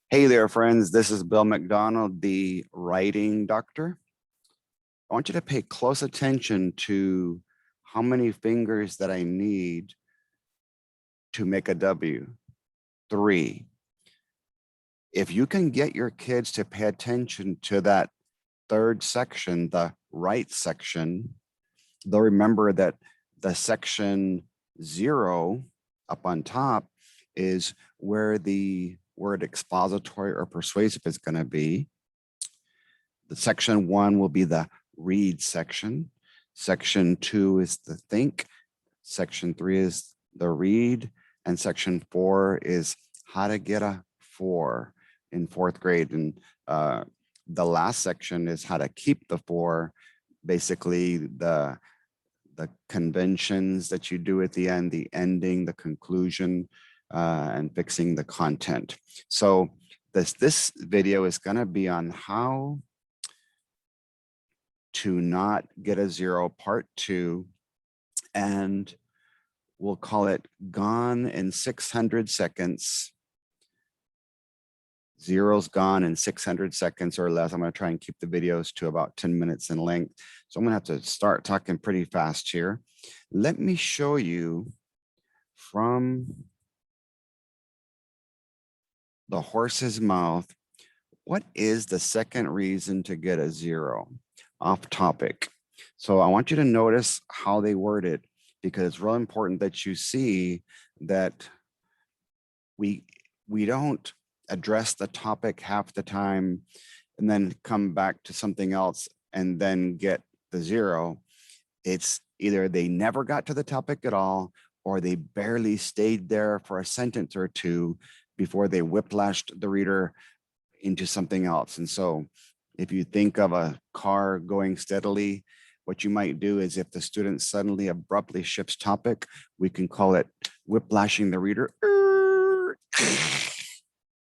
Hey there, friends. This is Bill MacDonald, the writing doctor. I want you to pay close attention to how many fingers that I need to make a W. 3. If you can get your kids to pay attention to that third section, the right section, they'll remember that the section 0 up on top is where the word expository or persuasive is going to be. The section 1 will be the read section. Section 2 is the think. Section 3 is the read. And section 4 is how to get a 4 in 4th grade. And the last section is how to keep the 4. Basically, the conventions that you do at the end, the ending, the conclusion, and fixing the content. So this video is going to be on how to not get a 0, part 2, and we'll call it gone in 600 seconds. 0's gone in 600 seconds or less. I'm going to try and keep the videos to about 10 minutes in length. So I'm going to have to start talking pretty fast here. Let me show you from the horse's mouth, what is the second reason to get a 0? Off topic. So I want you to notice how they word it, because it's real important that you see that we don't address the topic half the time and then come back to something else and then get the 0. It's either they never got to the topic at all, or they barely stayed there for a sentence or two before they whiplashed the reader into something else. And so if you think of a car going steadily, what you might do is if the student suddenly abruptly shifts topic, we can call it whiplashing the reader.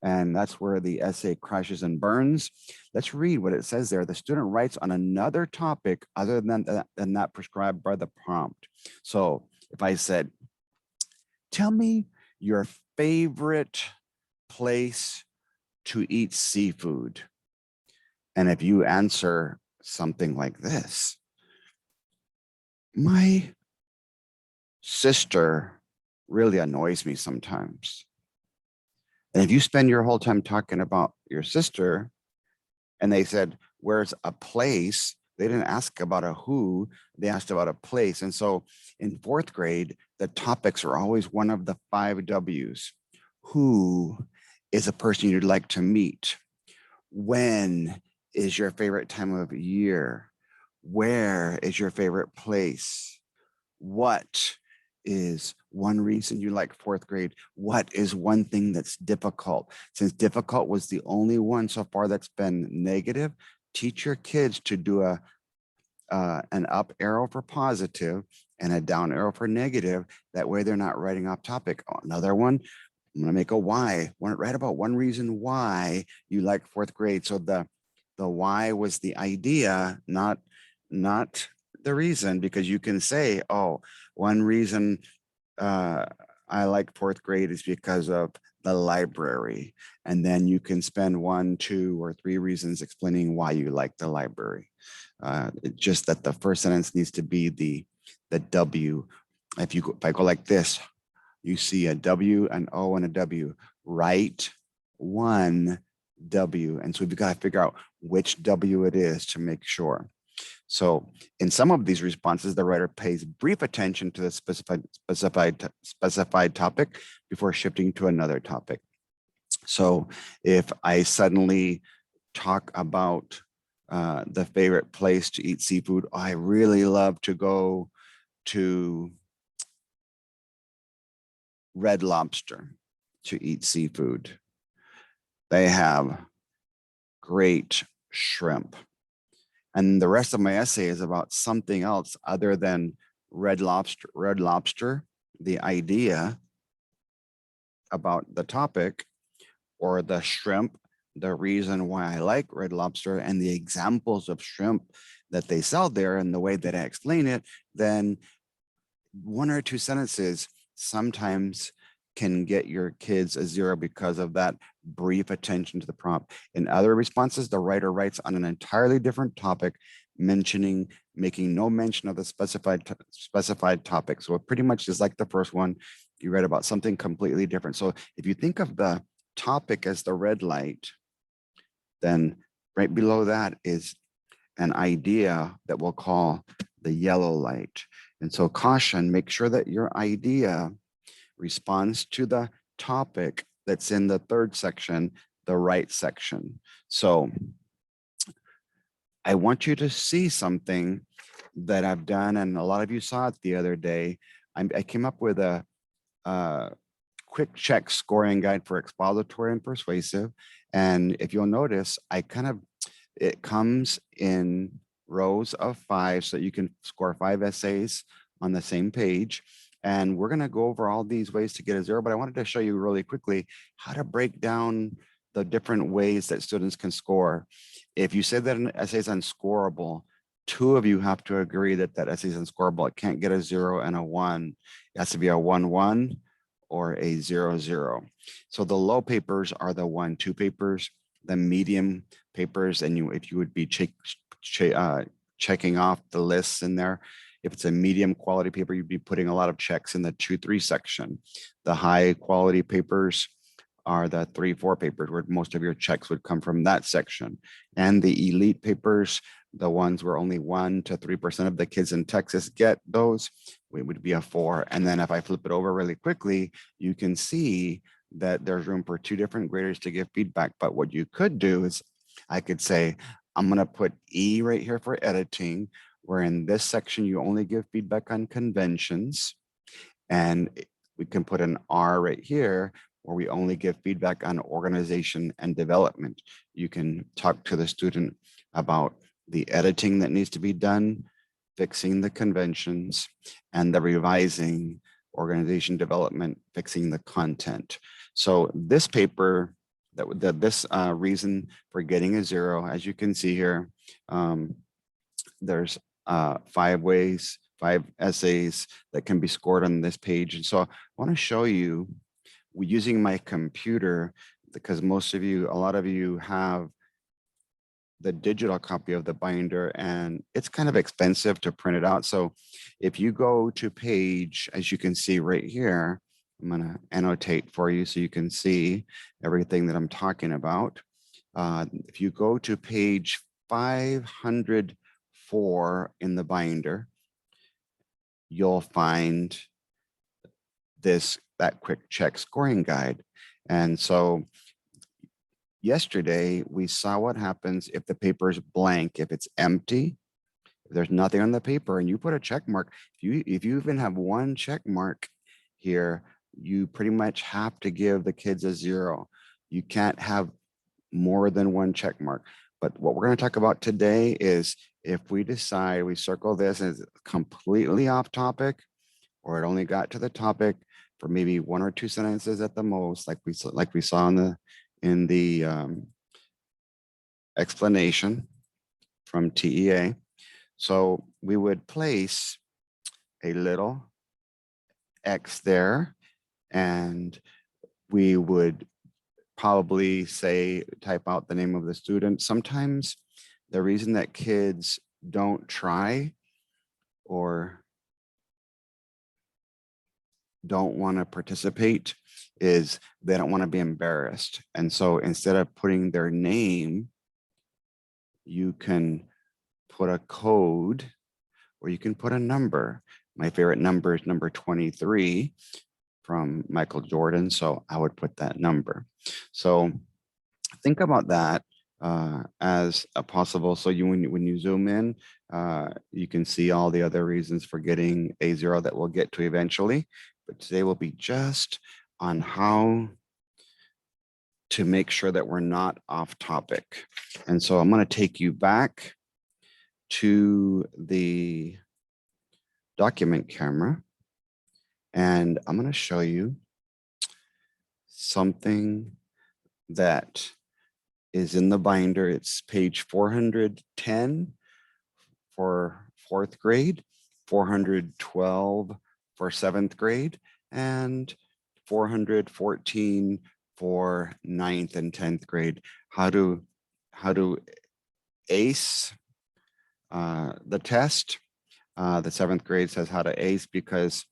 And that's where the essay crashes and burns. Let's read what it says there. The student writes on another topic other than that prescribed by the prompt. So if I said, tell me your favorite place to eat seafood. And if you answer something like this, my sister really annoys me sometimes. And if you spend your whole time talking about your sister, and they said, where's a place? They didn't ask about a who, they asked about a place. And so in 4th grade, the topics are always one of the 5 W's. Who is a person you'd like to meet? When is your favorite time of year? Where is your favorite place? What is one reason you like 4th grade? What is one thing that's difficult? Since difficult was the only one so far that's been negative, teach your kids to do an up arrow for positive and a down arrow for negative. That way they're not writing off topic. Another one, I'm going to make a why. Write about one reason why you like 4th grade. So the why was the idea, not the reason, because you can say, oh, one reason I like 4th grade is because of the library. And then you can spend 1, 2, or 3 reasons explaining why you like the library. It's just that the first sentence needs to be the W. If I go like this, you see a W, an O, and a W. Write one W. And so we've got to figure out which W it is to make sure. So in some of these responses, the writer pays brief attention to the specified topic before shifting to another topic. So if I suddenly talk about the favorite place to eat seafood, I really love to go to Red Lobster to eat seafood. They have great shrimp. And the rest of my essay is about something else other than Red Lobster, the idea about the topic, or the shrimp, the reason why I like Red Lobster, and the examples of shrimp that they sell there and the way that I explain it. Then 1 or 2 sentences sometimes can get your kids a 0 because of that brief attention to the prompt. In other responses, the writer writes on an entirely different topic, making no mention of the specified topic. So it pretty much is like the first one. You read about something completely different. So if you think of the topic as the red light, then right below that is an idea that we'll call the yellow light. And so caution, make sure that your idea responds to the topic that's in the third section, the right section. So I want you to see something that I've done, and a lot of you saw it the other day. I came up with a quick check scoring guide for expository and persuasive. And if you'll notice, it comes in rows of 5 so that you can score 5 essays on the same page. And we're going to go over all these ways to get a 0, but I wanted to show you really quickly how to break down the different ways that students can score. If you say that an essay is unscorable, 2 of you have to agree that that essay is unscorable. It can't get a 0 and a 1. It has to be a 1-1 or a 0-0. So the low papers are the 1-2 papers. The medium papers, and if you would be checking off the lists in there. If it's a medium quality paper, you'd be putting a lot of checks in the 2-3 section. The high quality papers are the 3-4 papers, where most of your checks would come from that section. And the elite papers, the ones where only 1 to 3% of the kids in Texas get those, it would be a 4. And then if I flip it over really quickly, you can see that there's room for 2 different graders to give feedback. But what you could do is I could say, I'm going to put E right here for editing, where in this section, you only give feedback on conventions. And we can put an R right here, where we only give feedback on organization and development. You can talk to the student about the editing that needs to be done, fixing the conventions, and the revising, organization development, fixing the content. So this paper, this reason for getting a 0, as you can see here, there's 5 essays that can be scored on this page. And so I want to show you using my computer, because a lot of you have the digital copy of the binder, and it's kind of expensive to print it out. So if you go to page, as you can see right here, I'm going to annotate for you so you can see everything that I'm talking about. If you go to page 504 in the binder, you'll find that quick check scoring guide. And so yesterday we saw what happens if the paper is blank, if it's empty, if there's nothing on the paper, and you put a check mark. If you even have 1 check mark here, you pretty much have to give the kids a 0. You can't have more than 1 check mark. But what we're going to talk about today is if we decide we circle this as completely off topic, or it only got to the topic for maybe 1 or 2 sentences at the most, like we saw in the explanation from TEA. So we would place a little X there, and we would probably type out the name of the student. Sometimes the reason that kids don't try or don't want to participate is they don't want to be embarrassed. And so instead of putting their name, you can put a code, or you can put a number. My favorite number is number 23 from Michael Jordan. So I would put that number. So think about that as a possible. So when you zoom in, you can see all the other reasons for getting a 0 that we'll get to eventually. But today will be just on how to make sure that we're not off topic. And so I'm going to take you back to the document camera, and I'm going to show you something that is in the binder. It's page 410 for 4th grade, 412 for 7th grade, and 414 for 9th and 10th grade. How to ace the test. The 7th grade says how to ace, because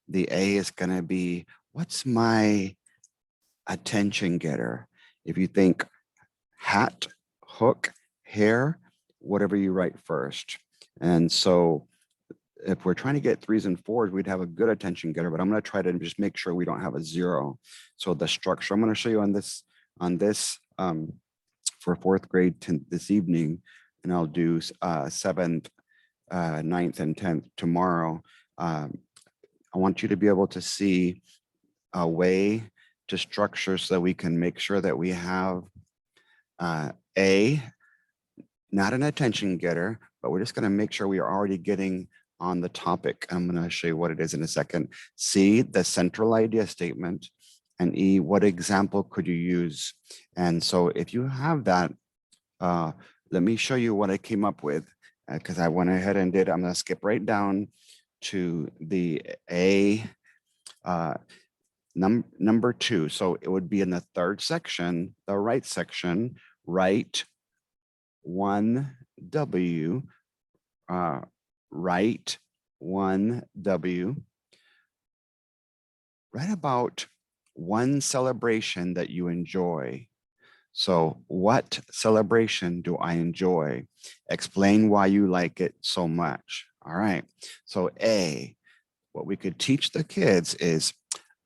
the A is going to be, what's my attention getter? If you think hat, hook, hair, whatever you write first. And so if we're trying to get 3s and 4s, we'd have a good attention getter, but I'm going to try to just make sure we don't have a 0. So the structure I'm going to show you on this for 4th grade this evening, and I'll do 7th, 9th, and 10th tomorrow. I want you to be able to see a way to structure so that we can make sure that we have A, not an attention getter, but we're just going to make sure we are already getting on the topic. I'm going to show you what it is in a second. C, the central idea statement, and E, what example could you use? And so if you have that, let me show you what I came up with, because I went ahead and I'm going to skip right down to the A, number 2. So it would be in the 3rd section, the right section, write 1W, write 1W, write about one celebration that you enjoy. So what celebration do I enjoy? Explain why you like it so much. All right. So A, what we could teach the kids is,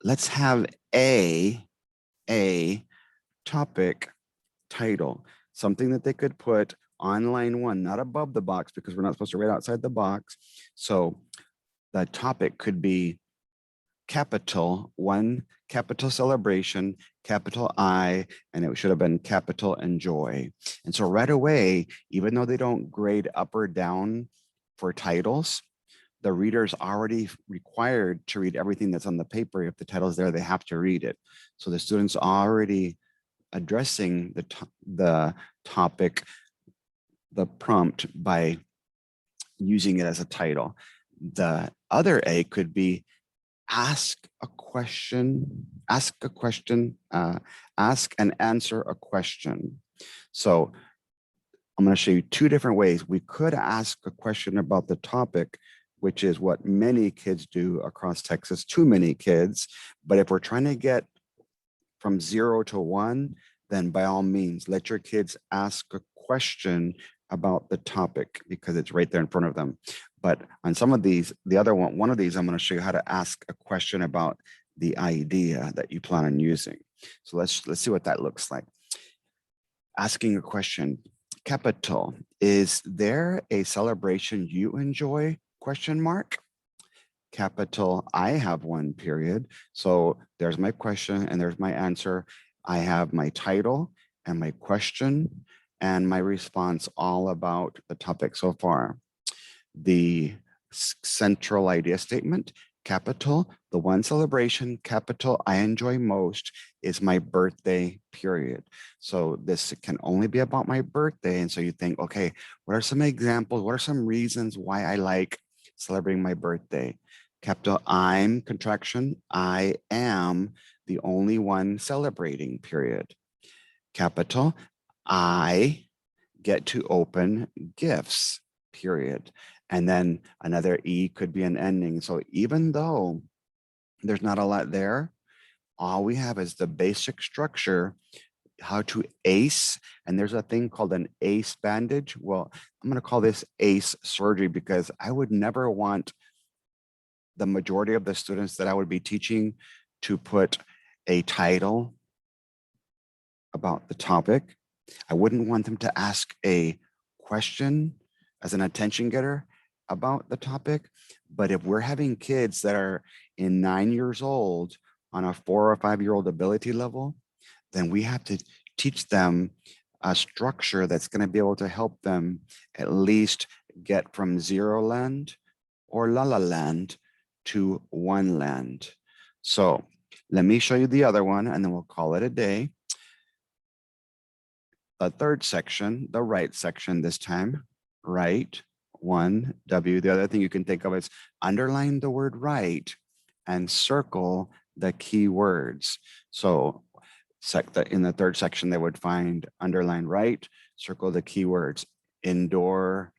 let's have a topic title, something that they could put on line 1, not above the box, because we're not supposed to write outside the box. So the topic could be capital 1, capital celebration, capital I, and it should have been capital enjoy. And so right away, even though they don't grade up or down for titles, the reader's already required to read everything that's on the paper. If the title's there, they have to read it. So the student's already addressing the topic, the prompt, by using it as a title. The other A could be ask and answer a question. So I'm going to show you 2 different ways. We could ask a question about the topic, which is what many kids do across Texas, too many kids. But if we're trying to get from 0 to 1, then by all means, let your kids ask a question about the topic, because it's right there in front of them. But on some of these, one of these, I'm going to show you how to ask a question about the idea that you plan on using. So let's see what that looks like. Asking a question. Capital, is there a celebration you enjoy? Question mark. Capital, I have one, period. So there's my question and there's my answer. I have my title and my question and my response, all about the topic so far. The central idea statement, capital, the one celebration, capital, I enjoy most is my birthday, period. So this can only be about my birthday. And so you think, okay, what are some examples? What are some reasons why I like celebrating my birthday? Capital I'm, contraction, I am the only one celebrating, period. Capital, I get to open gifts, period. And then another E could be an ending. So even though there's not a lot there, all we have is the basic structure, how to ACE. And there's a thing called an ACE bandage. Well, I'm going to call this ACE surgery, because I would never want the majority of the students that I would be teaching to put a title about the topic. I wouldn't want them to ask a question as an attention getter about the topic. But if we're having kids that are 9 years old on a 4 or 5 year old ability level, then we have to teach them a structure that's going to be able to help them at least get from zero land or la la land to one land. So let me show you the other one and then we'll call it a day. The third section, the right section this time, right, 1W. The other thing you can think of is underline the word right and circle the key words. So in the third section, they would find underline right, circle the keywords indoor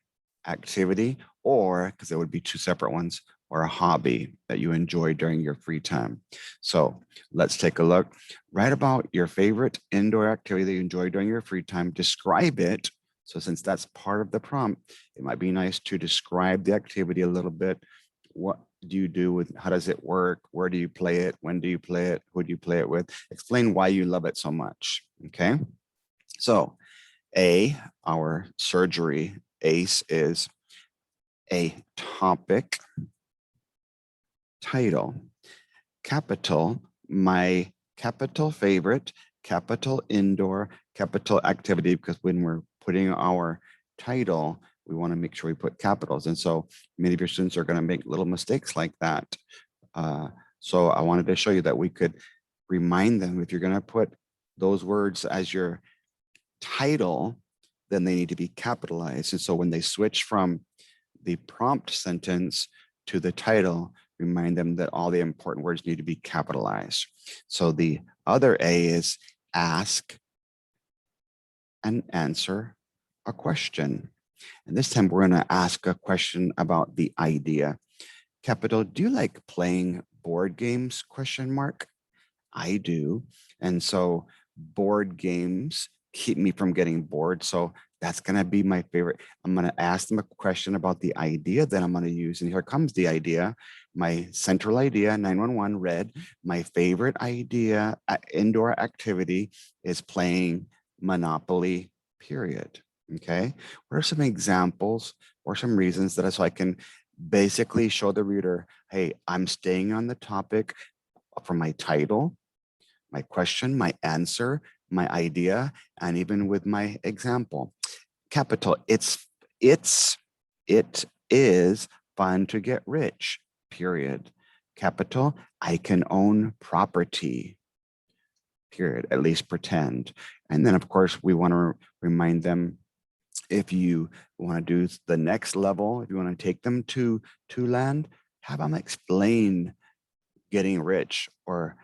activity, or because there would be two separate ones, or a hobby that you enjoy during your free time. So let's take a look. Write about your favorite indoor activity that you enjoy during your free time. Describe it. So since that's part of the prompt, it might be nice to describe the activity a little bit. What do you do with, how does it work? Where do you play it? When do you play it? Who do you play it with? Explain why you love it so much, okay? So our surgery, ACE, is a topic, title, capital, my capital favorite, capital indoor, capital activity, because when we're putting our title, we want to make sure we put capitals. And so many of your students are going to make little mistakes like that. So I wanted to show you that we could remind them, if you're going to put those words as your title, then they need to be capitalized. And so when they switch from the prompt sentence to the title, remind them that all the important words need to be capitalized. So the other A is ask and answer a question. And this time we're going to ask a question about the idea. Capital, do you like playing board games? Question mark. I do. And so board games keep me from getting bored. So that's going to be my favorite. I'm going to ask them a question about the idea that I'm going to use. And here comes the idea. My central idea, 911 read, my favorite idea, indoor activity is playing Monopoly, period. Okay. What are some examples or some reasons that so I can basically show the reader, hey, I'm staying on the topic from my title, my question, my answer, my idea, and even with my example. Capital, it is fun to get rich, period. Capital, I can own property, period, at least pretend. And then of course, we want to remind them, if you want to do the next level, if you want to take them to land, have them explain getting rich or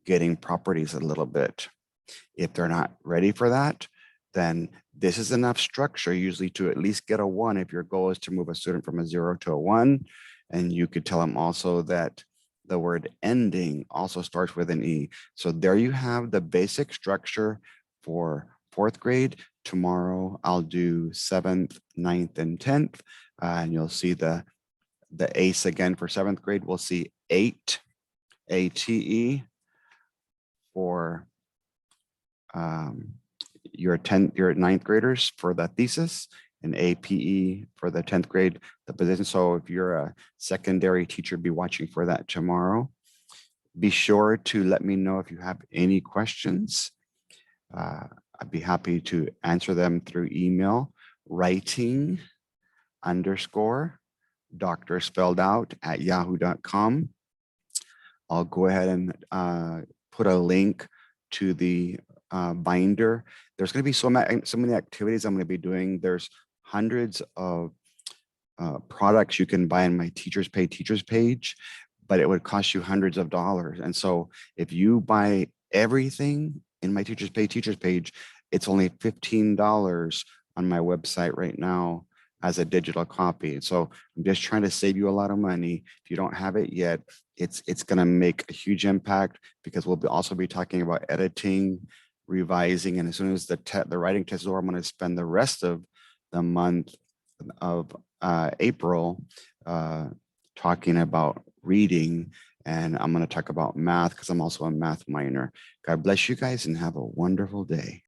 getting properties a little bit. If they're not ready for that, then this is enough structure usually to at least get a 1 if your goal is to move a student from a 0 to a 1. And you could tell them also that the word ending also starts with an E. So there you have the basic structure for 4th grade. Tomorrow I'll do 7th, 9th, and 10th. And you'll see the ACE again for 7th grade. We'll see 8, ATE, for your 9th graders for the thesis, and APE for the 10th grade, the position. So if you're a secondary teacher, be watching for that tomorrow. Be sure to let me know if you have any questions. I'd be happy to answer them through email, writing_doctor spelled out @yahoo.com. I'll go ahead and put a link to the binder. There's going to be so many activities I'm going to be doing. There's hundreds of products you can buy in my Teachers Pay teachers page, but it would cost you hundreds of dollars. And so if you buy everything in my Teachers Pay teachers page, it's only $15 on my website right now as a digital copy. So I'm just trying to save you a lot of money. If you don't have it yet, it's going to make a huge impact, because we'll also be talking about editing, revising, and as soon as the writing test is over, I'm going to spend the rest of the month of April talking about reading, and I'm going to talk about math because I'm also a math minor. God bless you guys and have a wonderful day.